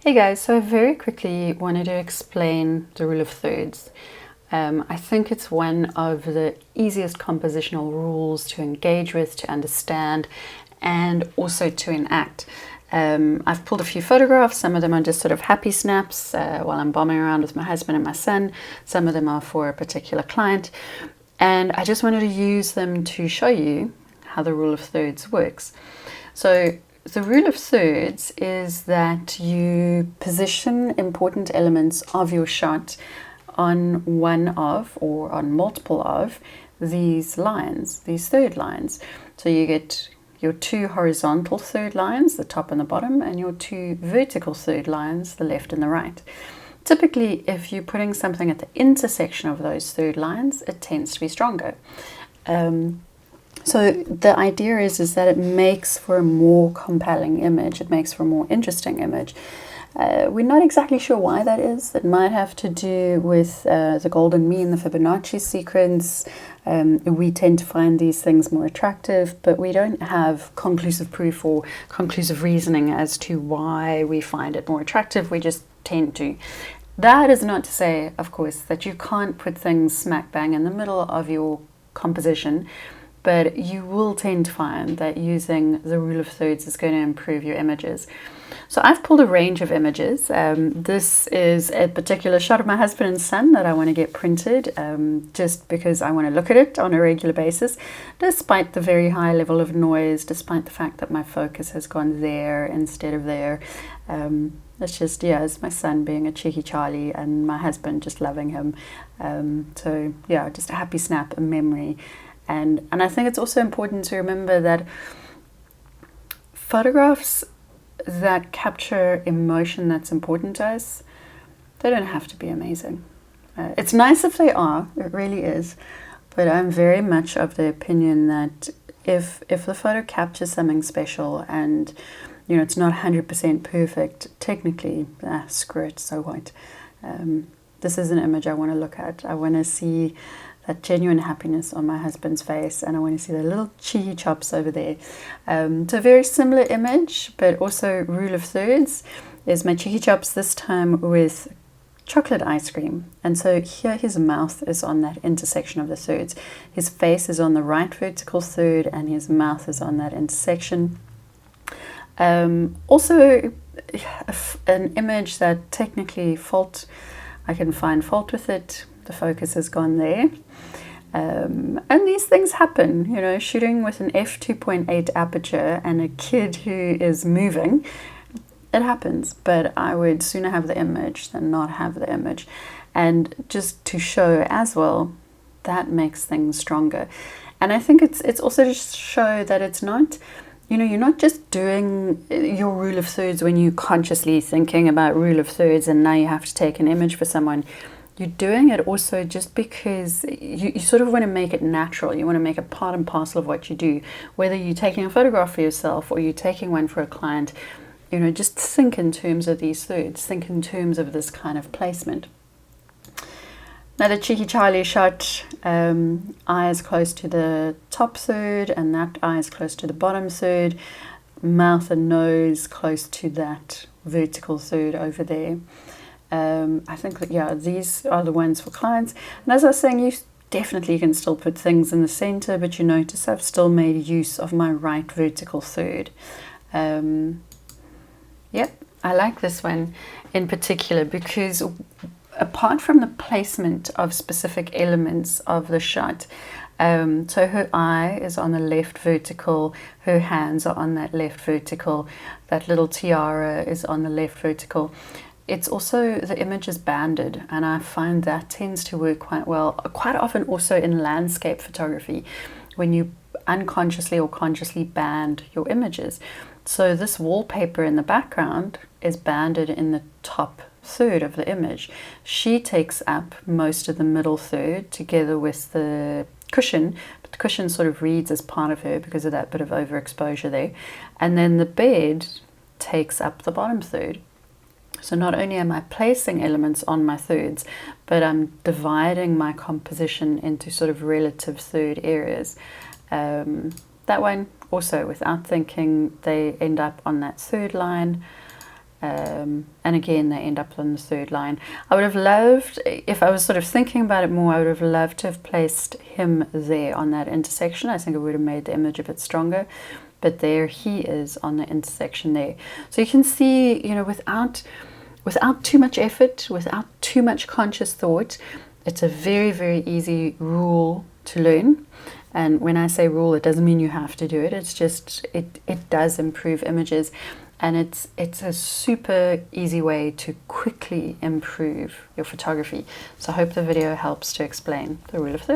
Hey guys, so I very quickly wanted to explain the rule of thirds. I think it's one of the easiest compositional rules to engage with, to understand, and also to enact. I've pulled a few photographs. Some of them are just sort of happy snaps while I'm bombing around with my husband and my son. Some of them are for a particular client. And I just wanted to use them to show you how the rule of thirds works. So the rule of thirds is that you position important elements of your shot on one of or on multiple of these lines, these third lines. So you get your two horizontal third lines, the top and the bottom, and your two vertical third lines, the left and the right. Typically, if you're putting something at the intersection of those third lines, it tends to be stronger. So the idea is that it makes for a more compelling image. It makes for a more interesting image. We're not exactly sure why that is. It might have to do with the golden mean, the Fibonacci sequence. We tend to find these things more attractive, but we don't have conclusive proof or conclusive reasoning as to why we find it more attractive. We just tend to. That is not to say, of course, that you can't put things smack bang in the middle of your composition, but you will tend to find that using the rule of thirds is going to improve your images. So I've pulled a range of images. This is a particular shot of my husband and son that I want to get printed just because I want to look at it on a regular basis, despite the very high level of noise, despite the fact that my focus has gone there instead of there. It's just, yeah, it's my son being a cheeky Charlie and my husband just loving him. So yeah, just a happy snap, a memory. And I think it's also important to remember that photographs that capture emotion that's important to us, they don't have to be amazing. It's nice if they are, it really is. But I'm very much of the opinion that if the photo captures something special and it's not 100% perfect, technically, screw it, so what? This is an image I want to look at. I want to see that genuine happiness on my husband's face, and I want to see the little cheeky chops over there. So a very similar image, but also rule of thirds is my cheeky chops, this time with chocolate ice cream. And so here his mouth is on that intersection of the thirds. His face is on the right vertical third and his mouth is on that intersection. Also an image that technically I can find fault with it. The focus has gone there. And these things happen, shooting with an f2.8 aperture and a kid who is moving, it happens. But I would sooner have the image than not have the image. And just to show as well, that makes things stronger. And I think it's also to show that it's not, you're not just doing your rule of thirds when you're consciously thinking about rule of thirds and now you have to take an image for someone. You're doing it also just because you sort of want to make it natural. You want to make it part and parcel of what you do. Whether you're taking a photograph for yourself or you're taking one for a client, just think in terms of these thirds. Think in terms of this kind of placement. Now the cheeky Charlie shot, eye is close to the top third and that eye is close to the bottom third. Mouth and nose close to that vertical third over there. I think that, these are the ones for clients. And as I was saying, you definitely can still put things in the center, but you notice I've still made use of my right vertical third. I like this one in particular because apart from the placement of specific elements of the shot, so her eye is on the left vertical, her hands are on that left vertical, that little tiara is on the left vertical. It's also, the image is banded, and I find that tends to work quite well, quite often also in landscape photography, when you unconsciously or consciously band your images. So this wallpaper in the background is banded in the top third of the image. She takes up most of the middle third together with the cushion, but the cushion sort of reads as part of her because of that bit of overexposure there. And then the bed takes up the bottom third. So not only am I placing elements on my thirds, but I'm dividing my composition into sort of relative third areas. That one also, without thinking, they end up on that third line. And again, they end up on the third line. I would have loved, if I was sort of thinking about it more, I would have loved to have placed him there on that intersection. I think it would have made the image a bit stronger. But there he is on the intersection there. So you can see, you know, without too much effort, without too much conscious thought, it's a very, very easy rule to learn. And when I say rule, it doesn't mean you have to do it. It's just, it does improve images. And it's a super easy way to quickly improve your photography. So I hope the video helps to explain the rule of thirds.